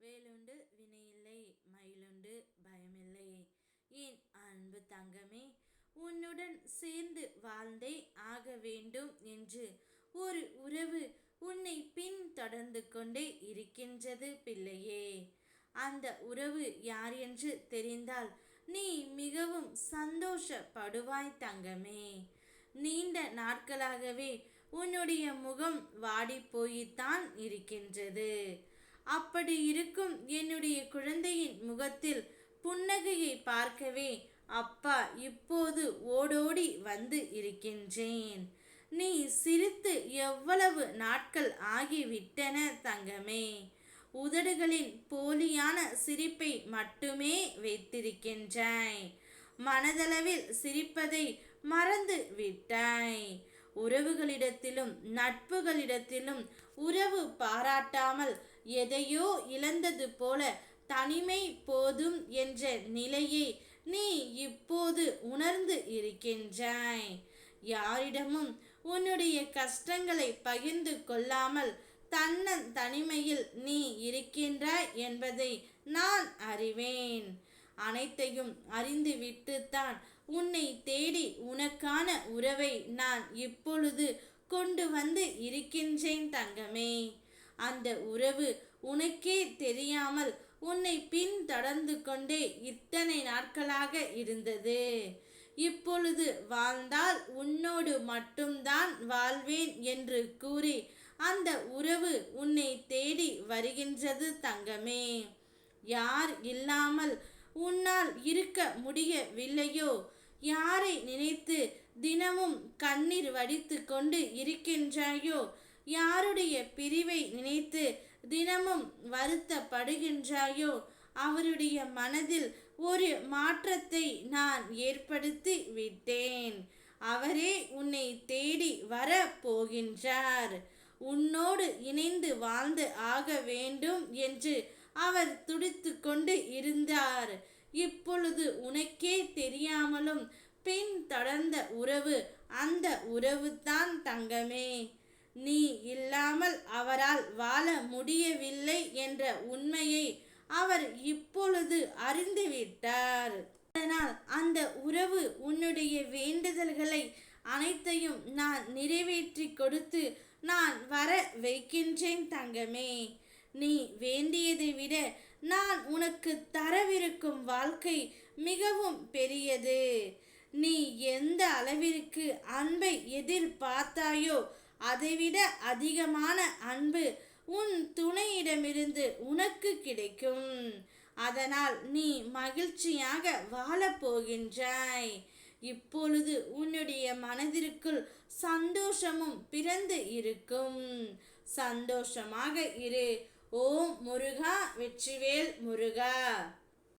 வேலுண்டு வினையில்லை, மயிலுண்டு பயமில்லை. என் அன்பு தங்கமே, உன்னுடன் சேர்ந்து வாழ்ந்தே ஆக வேண்டும் என்று ஒரு உறவு உன்னை பின் தொடர்ந்து கொண்டே இருக்கின்றது பிள்ளையே. அந்த உறவு யார் என்று தெரிந்தால் நீ மிகவும் சந்தோஷப்படுவாய் தங்கமே. நீண்ட நாட்களாகவே உன்னுடைய முகம் வாடி போய்த்தான் இருக்கின்றது. அப்படி இருக்கும் என்னுடைய குழந்தையின் முகத்தில் புன்னகையை பார்க்கவே அப்பா இப்போது ஓடோடி வந்து இருக்கின்றேன். நீ சிரித்து எவ்வளவு நாட்கள் ஆகிவிட்டன தங்கமே. உதடுகளின் போலியான சிரிப்பை மட்டுமே வைத்திருக்கின்றாய். மனதளவில் சிரிப்பதை மறந்து விட்டாய். உறவுகளிடத்திலும் நட்புகளிடத்திலும் உறவு பாராட்டாமல் எதையோ இழந்தது போல தனிமை போதும் என்ற நிலையை நீ இப்போது உணர்ந்து இருக்கின்றாய். யாரிடமும் உன்னுடைய கஷ்டங்களை பகிர்ந்து கொள்ளாமல் தனிமையில் நீ இருக்கின்றாய் என்பதை நான் அறிவேன். அனைத்தையும் அறிந்துவிட்டுத்தான் உன்னை தேடி உனக்கான உறவை நான் இப்பொழுது கொண்டு வந்து இருக்கின்றேன் தங்கமே. அந்த உறவு உனக்கே தெரியாமல் உன்னை பின் தொடர்ந்து கொண்டே இத்தனை நாட்களாக இருந்தது. இப்பொழுது வாழ்ந்தால் உன்னோடு மட்டும்தான் வாழ்வேன் என்று கூறி அந்த உறவு உன்னை தேடி வருகின்றது தங்கமே. யார் இல்லாமல் உன்னால் இருக்க முடியவில்லையோ, யாரை நினைத்து தினமும் கண்ணீர் வடித்து கொண்டு இருக்கின்றாயோ, யாருடைய பிரிவை நினைத்து தினமும் வருத்தப்படுகின்றாயோ, அவருடைய மனதில் ஒரு மாற்றத்தை நான் ஏற்படுத்தி விட்டேன். அவரே உன்னை தேடி வர போகின்றார். உன்னோடு இணைந்து வாழ்ந்து ஆக வேண்டும் என்று அவர் துடித்து கொண்டு இருந்தார். இப்பொழுது உனக்கே தெரியாமலும் பின் தொடர்ந்த உறவு அந்த உறவு தான் தங்கமே. நீ இல்லாமல் அவரால் வாழ முடியவில்லை என்ற உண்மையை அவர் இப்பொழுது அறிந்துவிட்டார். அதனால் அந்த உறவு உன்னுடைய வேண்டுதல்களை அனைத்தையும் நான் நிறைவேற்றி கொடுத்து நான் வர வைக்கின்றேன் தங்கமே. நீ வேண்டியதை விட நான் உனக்கு தரவிருக்கும் வாழ்க்கை மிகவும் பெரியது. நீ எந்த அளவிற்கு அன்பை எதிர்பார்த்தாயோ அதைவிட அதிகமான அன்பு உன் துணையிடமிருந்து உனக்கு கிடைக்கும். அதனால் நீ மகிழ்ச்சியாக வாழப்போகின்றாய். இப்பொழுது உன்னுடைய மனதிற்குள் சந்தோஷமும் பிறந்து இருக்கும். சந்தோஷமாக இரு. ஓம் முருகா, வெற்றிவேல் முருகா.